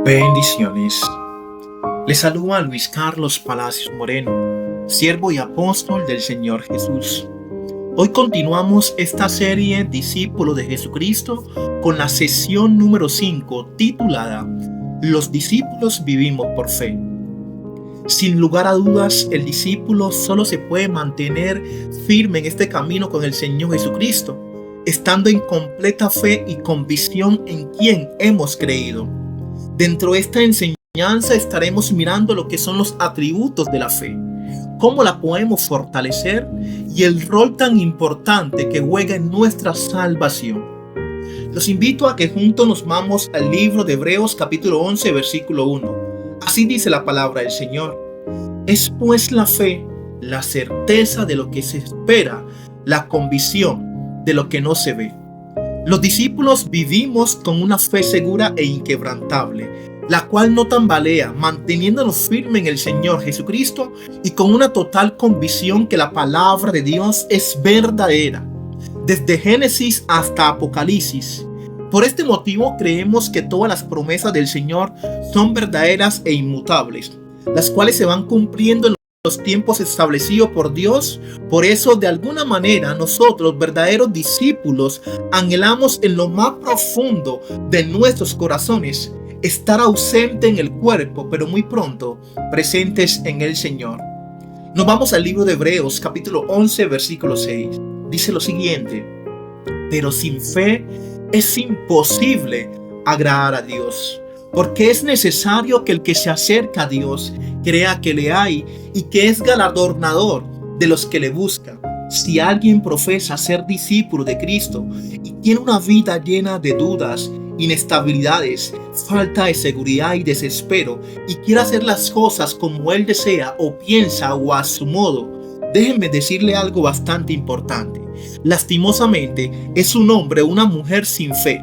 Bendiciones. Les saluda Luis Carlos Palacios Moreno, siervo y apóstol del Señor Jesús. Hoy continuamos esta serie Discípulos de Jesucristo con la sesión número 5 titulada Los discípulos vivimos por fe. Sin lugar a dudas, el discípulo solo se puede mantener firme en este camino con el Señor Jesucristo, estando en completa fe y convicción en quien hemos creído. Dentro de esta enseñanza estaremos mirando lo que son los atributos de la fe, cómo la podemos fortalecer y el rol tan importante que juega en nuestra salvación. Los invito a que juntos nos vamos al libro de Hebreos capítulo 11 versículo 1. Así dice la palabra del Señor. Es pues la fe, la certeza de lo que se espera, la convicción de lo que no se ve. Los discípulos vivimos con una fe segura e inquebrantable, la cual no tambalea, manteniéndonos firmes en el Señor Jesucristo y con una total convicción que la palabra de Dios es verdadera, desde Génesis hasta Apocalipsis. Por este motivo creemos que todas las promesas del Señor son verdaderas e inmutables, las cuales se van cumpliendo en los tiempos establecidos por Dios. Por eso, de alguna manera, nosotros, verdaderos discípulos, anhelamos en lo más profundo de nuestros corazones estar ausente en el cuerpo, pero muy pronto presentes en el Señor. Nos vamos al libro de Hebreos, capítulo 11, versículo 6. Dice lo siguiente: pero sin fe es imposible agradar a Dios, porque es necesario que el que se acerca a Dios crea que le hay y que es galardonador de los que le buscan. Si alguien profesa ser discípulo de Cristo y tiene una vida llena de dudas, inestabilidades, falta de seguridad y desespero, y quiere hacer las cosas como él desea o piensa o a su modo, déjenme decirle algo bastante importante. Lastimosamente, es un hombre o una mujer sin fe,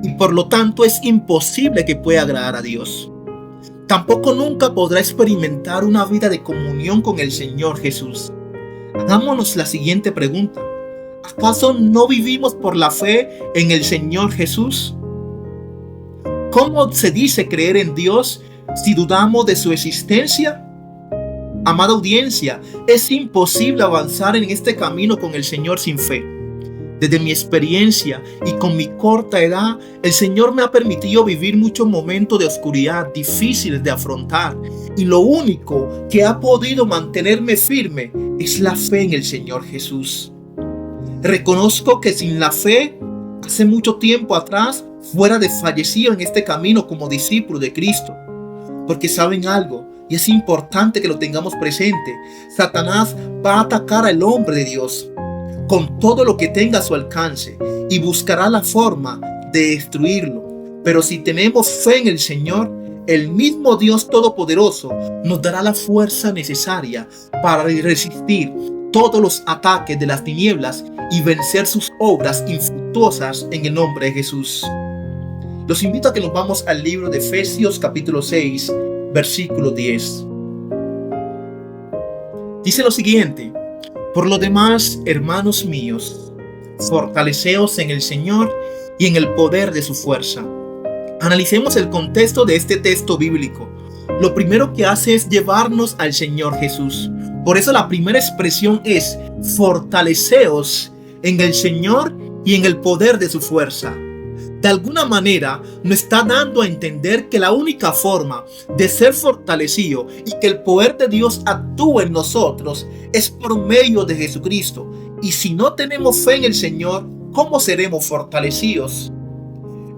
y por lo tanto es imposible que pueda agradar a Dios. Tampoco nunca podrá experimentar una vida de comunión con el Señor Jesús. Hagámonos la siguiente pregunta: ¿acaso no vivimos por la fe en el Señor Jesús? ¿Cómo se dice creer en Dios si dudamos de su existencia? Amada audiencia, es imposible avanzar en este camino con el Señor sin fe. Desde mi experiencia y con mi corta edad, el Señor me ha permitido vivir muchos momentos de oscuridad difíciles de afrontar, y lo único que ha podido mantenerme firme es la fe en el Señor Jesús. Reconozco que sin la fe, hace mucho tiempo atrás, fuera desfallecido en este camino como discípulo de Cristo. Porque saben algo, y es importante que lo tengamos presente: Satanás va a atacar al hombre de Dios con todo lo que tenga a su alcance y buscará la forma de destruirlo. Pero si tenemos fe en el Señor, el mismo Dios Todopoderoso nos dará la fuerza necesaria para resistir todos los ataques de las tinieblas y vencer sus obras infructuosas en el nombre de Jesús. Los invito a que nos vamos al libro de Efesios capítulo 6, versículo 10. Dice lo siguiente: por lo demás, hermanos míos, fortaleceos en el Señor y en el poder de su fuerza. Analicemos el contexto de este texto bíblico. Lo primero que hace es llevarnos al Señor Jesús. Por eso la primera expresión es: fortaleceos en el Señor y en el poder de su fuerza. De alguna manera nos está dando a entender que la única forma de ser fortalecido y que el poder de Dios actúe en nosotros es por medio de Jesucristo. Y si no tenemos fe en el Señor, ¿cómo seremos fortalecidos?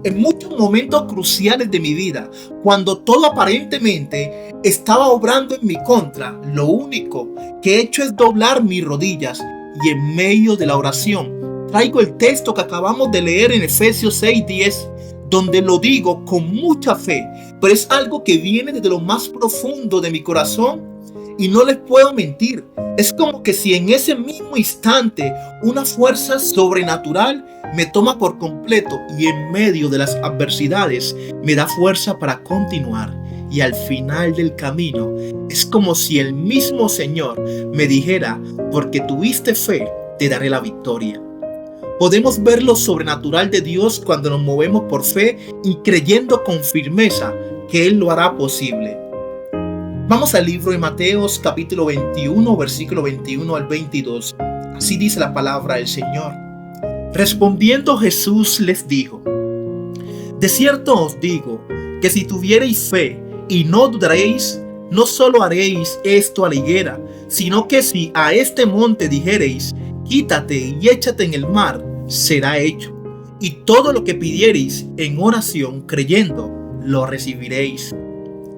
En muchos momentos cruciales de mi vida, cuando todo aparentemente estaba obrando en mi contra, lo único que he hecho es doblar mis rodillas, y en medio de la oración traigo el texto que acabamos de leer en Efesios 6:10, donde lo digo con mucha fe, pero es algo que viene desde lo más profundo de mi corazón, y no les puedo mentir. Es como que si en ese mismo instante una fuerza sobrenatural me toma por completo y en medio de las adversidades me da fuerza para continuar. Y al final del camino es como si el mismo Señor me dijera: porque tuviste fe, te daré la victoria. Podemos ver lo sobrenatural de Dios cuando nos movemos por fe y creyendo con firmeza que Él lo hará posible. Vamos al libro de Mateos capítulo 21, versículo 21 al 22. Así dice la palabra del Señor. Respondiendo Jesús les dijo: de cierto os digo que si tuviereis fe y no dudaréis, no solo haréis esto a la higuera, sino que si a este monte dijereis: quítate y échate en el mar, será hecho. Y todo lo que pidiereis en oración creyendo, lo recibiréis.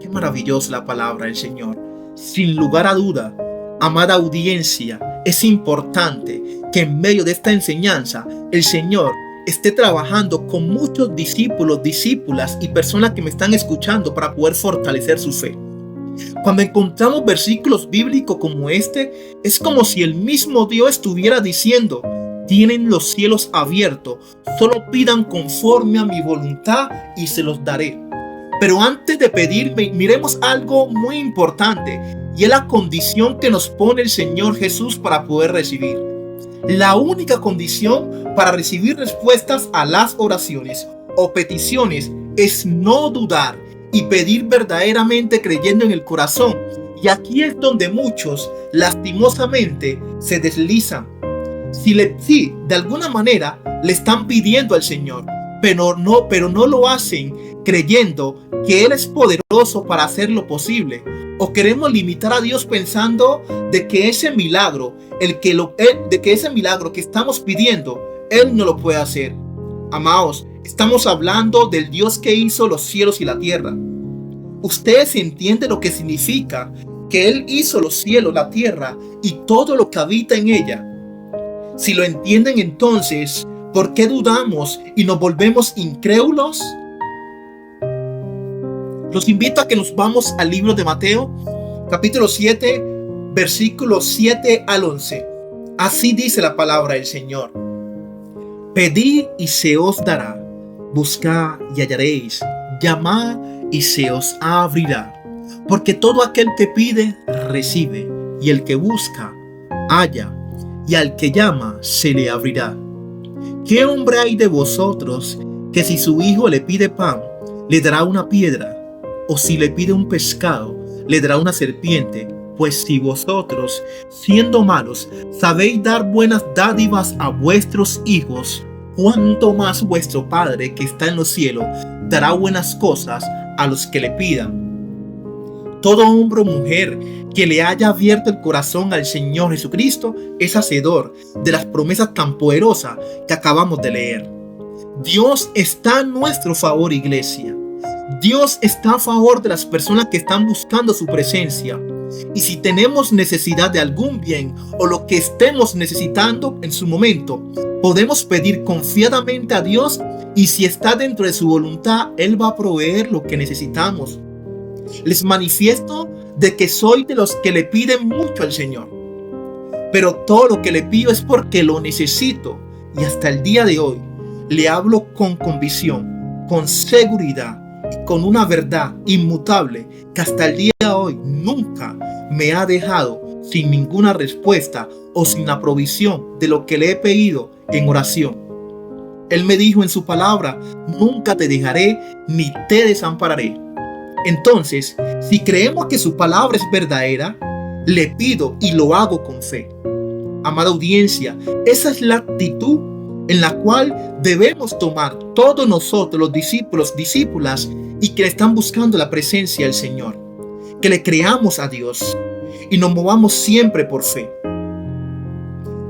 Qué maravillosa la palabra del Señor. Sin lugar a duda, amada audiencia, es importante que en medio de esta enseñanza el Señor esté trabajando con muchos discípulos, discípulas y personas que me están escuchando para poder fortalecer su fe. Cuando encontramos versículos bíblicos como este, es como si el mismo Dios estuviera diciendo: tienen los cielos abiertos, solo pidan conforme a mi voluntad y se los daré. Pero antes de pedir, miremos algo muy importante, y es la condición que nos pone el Señor Jesús para poder recibir. La única condición para recibir respuestas a las oraciones o peticiones es no dudar y pedir verdaderamente creyendo en el corazón. Y aquí es donde muchos lastimosamente se deslizan. Sí, de alguna manera le están pidiendo al Señor, pero no lo hacen creyendo que Él es poderoso para hacer lo posible. O queremos limitar a Dios pensando de que ese milagro, ese milagro que estamos pidiendo, Él no lo puede hacer. Amados, estamos hablando del Dios que hizo los cielos y la tierra. Ustedes entienden lo que significa que Él hizo los cielos, la tierra y todo lo que habita en ella. Si lo entienden, entonces, ¿por qué dudamos y nos volvemos incrédulos? Los invito a que nos vamos al libro de Mateo, capítulo 7, versículos 7 al 11. Así dice la palabra del Señor. Pedid y se os dará, buscad y hallaréis, llamad y se os abrirá. Porque todo aquel que pide, recibe, y el que busca, halla, y al que llama, se le abrirá. ¿Qué hombre hay de vosotros que si su hijo le pide pan, le dará una piedra? O si le pide un pescado, le dará una serpiente. Pues si vosotros, siendo malos, sabéis dar buenas dádivas a vuestros hijos, ¿cuánto más vuestro Padre que está en los cielos dará buenas cosas a los que le pidan? Todo hombre o mujer que le haya abierto el corazón al Señor Jesucristo es hacedor de las promesas tan poderosas que acabamos de leer. Dios está a nuestro favor, iglesia. Dios está a favor de las personas que están buscando su presencia. Y si tenemos necesidad de algún bien o lo que estemos necesitando en su momento, podemos pedir confiadamente a Dios, y si está dentro de su voluntad, Él va a proveer lo que necesitamos. Les manifiesto de que soy de los que le piden mucho al Señor, pero todo lo que le pido es porque lo necesito, y hasta el día de hoy le hablo con convicción, con seguridad y con una verdad inmutable que hasta el día de hoy nunca me ha dejado sin ninguna respuesta o sin la provisión de lo que le he pedido en oración. Él me dijo en su palabra: nunca te dejaré ni te desampararé. Entonces, si creemos que su palabra es verdadera, le pido y lo hago con fe. Amada audiencia, esa es la actitud en la cual debemos tomar todos nosotros, los discípulos, discípulas, y que están buscando la presencia del Señor. Que le creamos a Dios y nos movamos siempre por fe.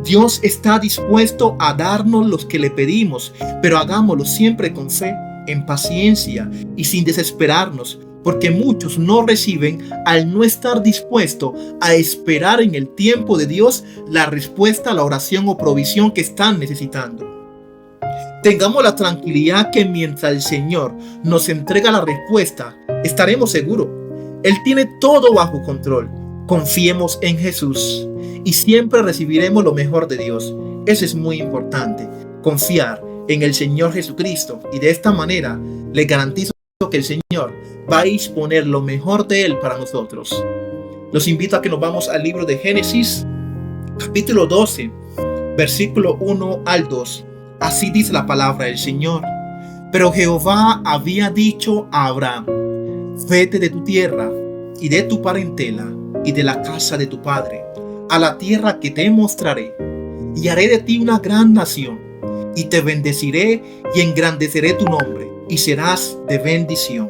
Dios está dispuesto a darnos los que le pedimos, pero hagámoslo siempre con fe, en paciencia y sin desesperarnos, porque muchos no reciben al no estar dispuestos a esperar en el tiempo de Dios la respuesta a la oración o provisión que están necesitando. Tengamos la tranquilidad que mientras el Señor nos entrega la respuesta, estaremos seguros. Él tiene todo bajo control. Confiemos en Jesús y siempre recibiremos lo mejor de Dios. Eso es muy importante, confiar en el Señor Jesucristo, y de esta manera le garantizo que el Señor va a disponer lo mejor de Él para nosotros. Los invito a que nos vamos al libro de Génesis, capítulo 12, versículo 1 al 2. Así dice la palabra del Señor. Pero Jehová había dicho a Abraham: vete de tu tierra y de tu parentela y de la casa de tu padre, a la tierra que te mostraré, y haré de ti una gran nación, y te bendeciré y engrandeceré tu nombre, y serás de bendición.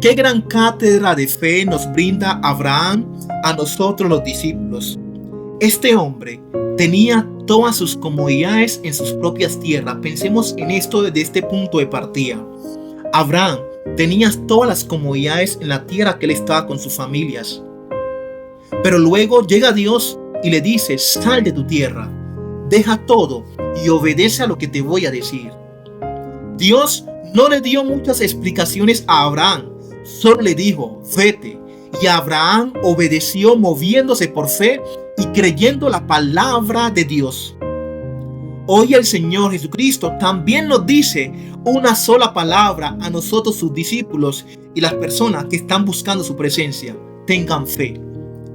Qué gran cátedra de fe nos brinda Abraham a nosotros los discípulos. Este hombre tenía todas sus comodidades en sus propias tierras. Pensemos en esto desde este punto de partida. Abraham tenía todas las comodidades en la tierra que él estaba con sus familias. Pero luego llega Dios y le dice: sal de tu tierra, deja todo y obedece a lo que te voy a decir. Dios no le dio muchas explicaciones a Abraham, solo le dijo: vete. Y Abraham obedeció moviéndose por fe y creyendo la palabra de Dios. Hoy el Señor Jesucristo también nos dice una sola palabra a nosotros, sus discípulos y las personas que están buscando su presencia: tengan fe.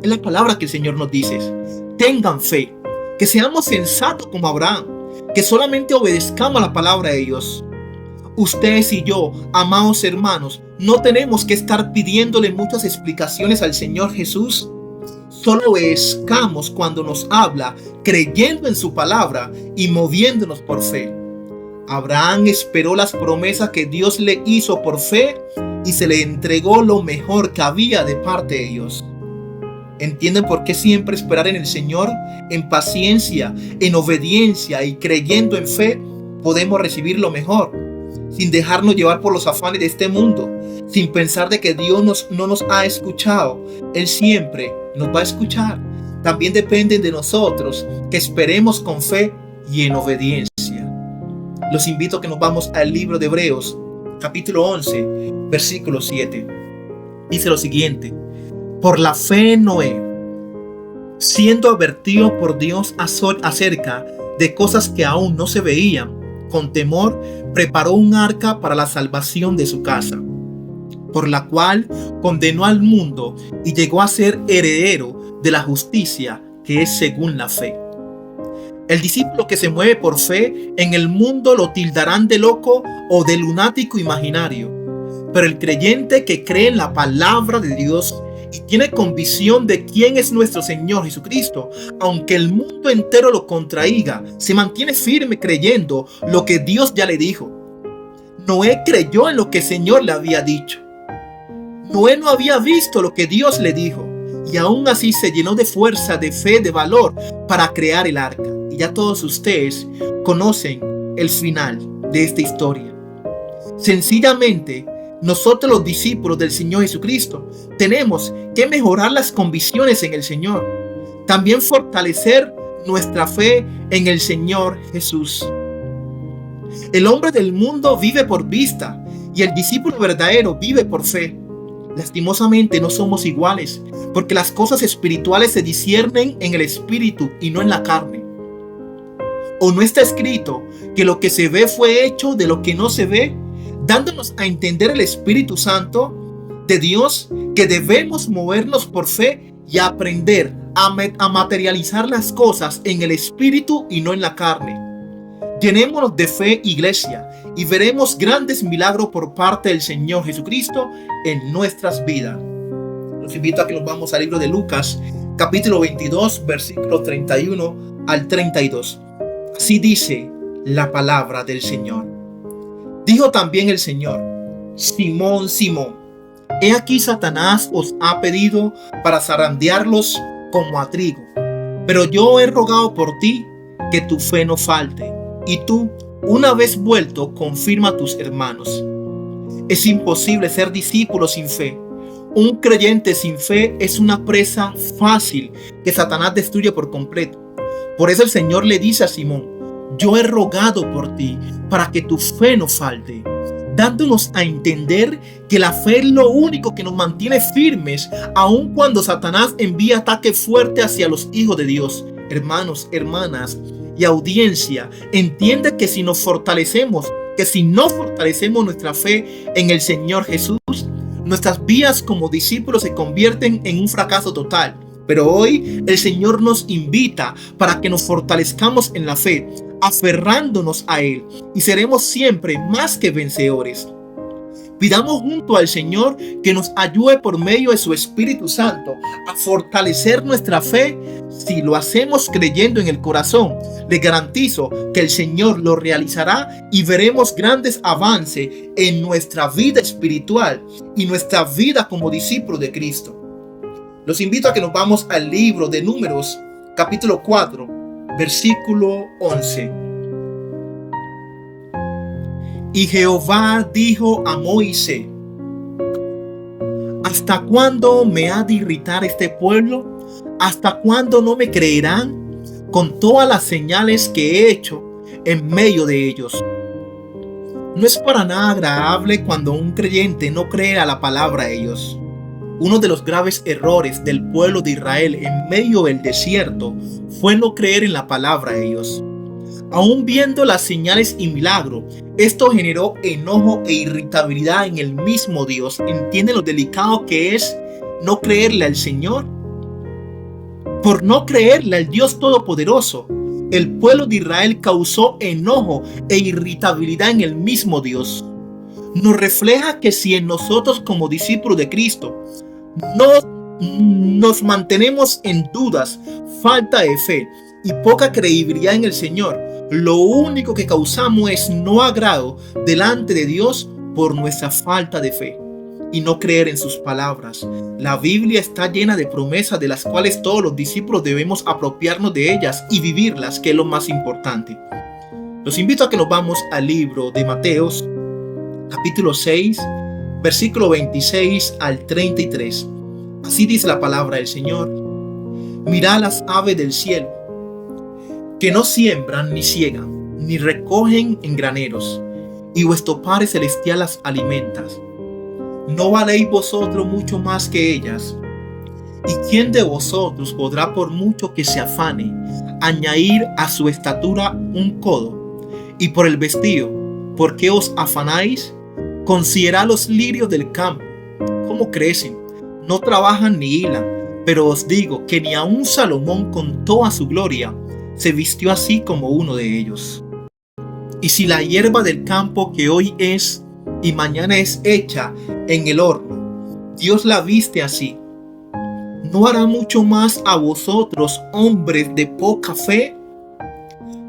Es la palabra que el Señor nos dice: tengan fe, que seamos sensatos como Abraham, que solamente obedezcamos la palabra de Dios. Ustedes y yo, amados hermanos, no tenemos que estar pidiéndole muchas explicaciones al Señor Jesús. Solo obedezcamos cuando nos habla, creyendo en su palabra y moviéndonos por fe. Abraham esperó las promesas que Dios le hizo por fe y se le entregó lo mejor que había de parte de Dios. ¿Entienden por qué siempre esperar en el Señor? En paciencia, en obediencia y creyendo en fe podemos recibir lo mejor, sin dejarnos llevar por los afanes de este mundo, sin pensar de que Dios no nos ha escuchado. Él siempre nos va a escuchar. También depende de nosotros que esperemos con fe y en obediencia. Los invito a que nos vamos al libro de Hebreos, capítulo 11, versículo 7. Dice lo siguiente: por la fe Noé, siendo advertido por Dios acerca de cosas que aún no se veían, con temor preparó un arca para la salvación de su casa, por la cual condenó al mundo y llegó a ser heredero de la justicia que es según la fe. El discípulo que se mueve por fe en el mundo lo tildarán de loco o de lunático imaginario, pero el creyente que cree en la palabra de Dios y tiene convicción de quién es nuestro Señor Jesucristo, aunque el mundo entero lo contraiga, se mantiene firme creyendo lo que Dios ya le dijo. Noé creyó en lo que el Señor le había dicho. Noé no había visto lo que Dios le dijo, y aún así se llenó de fuerza, de fe, de valor para crear el arca. Y ya todos ustedes conocen el final de esta historia. Sencillamente, nosotros los discípulos del Señor Jesucristo tenemos que mejorar las convicciones en el Señor. También fortalecer nuestra fe en el Señor Jesús. El hombre del mundo vive por vista y el discípulo verdadero vive por fe. Lastimosamente no somos iguales, porque las cosas espirituales se disciernen en el espíritu y no en la carne. ¿O no está escrito que lo que se ve fue hecho de lo que no se ve? Dándonos a entender el Espíritu Santo de Dios que debemos movernos por fe y aprender a materializar las cosas en el Espíritu y no en la carne. Llenémonos de fe, iglesia, y veremos grandes milagros por parte del Señor Jesucristo en nuestras vidas. Los invito a que nos vamos al libro de Lucas, capítulo 22, versículos 31 al 32. Así dice la palabra del Señor. Dijo también el Señor: Simón, Simón, he aquí Satanás os ha pedido para zarandearlos como a trigo, pero yo he rogado por ti que tu fe no falte, y tú, una vez vuelto, confirma a tus hermanos. Es imposible ser discípulo sin fe. Un creyente sin fe es una presa fácil que Satanás destruye por completo. Por eso el Señor le dice a Simón: yo he rogado por ti para que tu fe no falte, dándonos a entender que la fe es lo único que nos mantiene firmes, aun cuando Satanás envía ataques fuertes hacia los hijos de Dios. Hermanos, hermanas y audiencia, entiende que si no fortalecemos nuestra fe en el Señor Jesús, nuestras vidas como discípulos se convierten en un fracaso total. Pero hoy el Señor nos invita para que nos fortalezcamos en la fe, aferrándonos a Él, y seremos siempre más que vencedores. Pidamos junto al Señor que nos ayude por medio de su Espíritu Santo a fortalecer nuestra fe. Si lo hacemos creyendo en el corazón, le garantizo que el Señor lo realizará y veremos grandes avances en nuestra vida espiritual y nuestra vida como discípulos de Cristo. Los invito a que nos vamos al libro de Números, capítulo 4, versículo 11. Y Jehová dijo a Moisés: ¿hasta cuándo me ha de irritar este pueblo? ¿Hasta cuándo no me creerán con todas las señales que he hecho en medio de ellos? No es para nada agradable cuando un creyente no cree a la palabra de ellos. Uno de los graves errores del pueblo de Israel en medio del desierto fue no creer en la palabra de ellos. Aún viendo las señales y milagros, esto generó enojo e irritabilidad en el mismo Dios. ¿Entienden lo delicado que es no creerle al Señor? Por no creerle al Dios Todopoderoso, el pueblo de Israel causó enojo e irritabilidad en el mismo Dios. Nos refleja que si en nosotros como discípulos de Cristo nos mantenemos en dudas, falta de fe y poca credibilidad en el Señor, lo único que causamos es no agrado delante de Dios por nuestra falta de fe y no creer en sus palabras. La Biblia está llena de promesas de las cuales todos los discípulos debemos apropiarnos de ellas y vivirlas, que es lo más importante. Los invito a que nos vamos al libro de Mateos, capítulo 6, versículo 26 al 33. Así dice la palabra del Señor: mirad las aves del cielo, que no siembran ni ciegan, ni recogen en graneros, y vuestro Padre Celestial las alimenta. ¿No valéis vosotros mucho más que ellas? ¿Y quién de vosotros podrá, por mucho que se afane, añadir a su estatura un codo? Y por el vestido, ¿por qué os afanáis? Considerad los lirios del campo, cómo crecen, no trabajan ni hilan, pero os digo que ni aun Salomón con toda su gloria se vistió así como uno de ellos. Y si la hierba del campo, que hoy es y mañana es hecha en el horno, Dios la viste así, ¿no hará mucho más a vosotros, hombres de poca fe?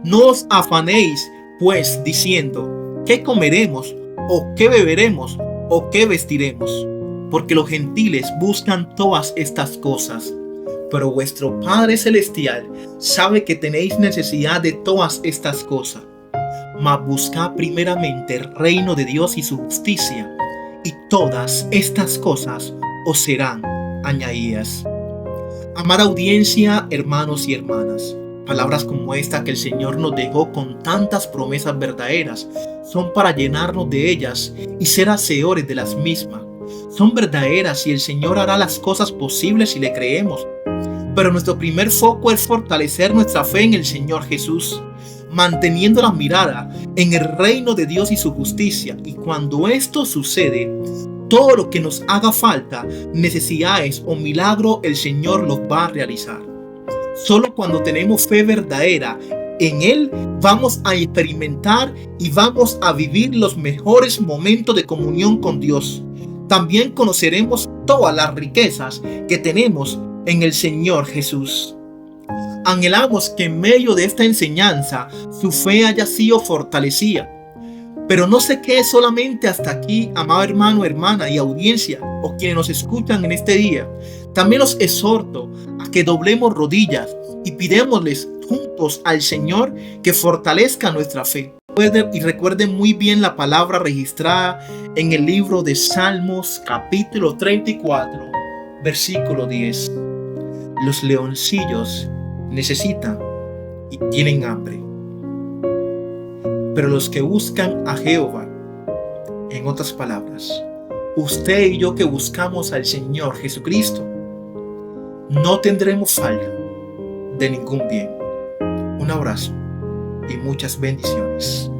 No os afanéis pues diciendo: ¿qué comeremos? ¿O qué beberemos? ¿O qué vestiremos? Porque los gentiles buscan todas estas cosas. Pero vuestro Padre Celestial sabe que tenéis necesidad de todas estas cosas. Mas buscad primeramente el reino de Dios y su justicia, y todas estas cosas os serán añadidas. Amada audiencia, hermanos y hermanas, palabras como esta que el Señor nos dejó con tantas promesas verdaderas son para llenarnos de ellas y ser hacedores de las mismas. Son verdaderas y el Señor hará las cosas posibles si le creemos. Pero nuestro primer foco es fortalecer nuestra fe en el Señor Jesús, manteniendo la mirada en el reino de Dios y su justicia. Y cuando esto sucede, todo lo que nos haga falta, necesidades o milagro, el Señor los va a realizar. Solo cuando tenemos fe verdadera en Él, vamos a experimentar y vamos a vivir los mejores momentos de comunión con Dios. También conoceremos todas las riquezas que tenemos en el Señor Jesús. Anhelamos que en medio de esta enseñanza su fe haya sido fortalecida. Pero no se quede solamente hasta aquí, amado hermano, hermana y audiencia, o quienes nos escuchan en este día. También los exhorto a que doblemos rodillas y pidémosles juntos al Señor que fortalezca nuestra fe. Y recuerden muy bien la palabra registrada en el libro de Salmos, capítulo 34, versículo 10. Los leoncillos necesitan y tienen hambre, pero los que buscan a Jehová, en otras palabras, usted y yo que buscamos al Señor Jesucristo, no tendremos falta de ningún bien. Un abrazo y muchas bendiciones.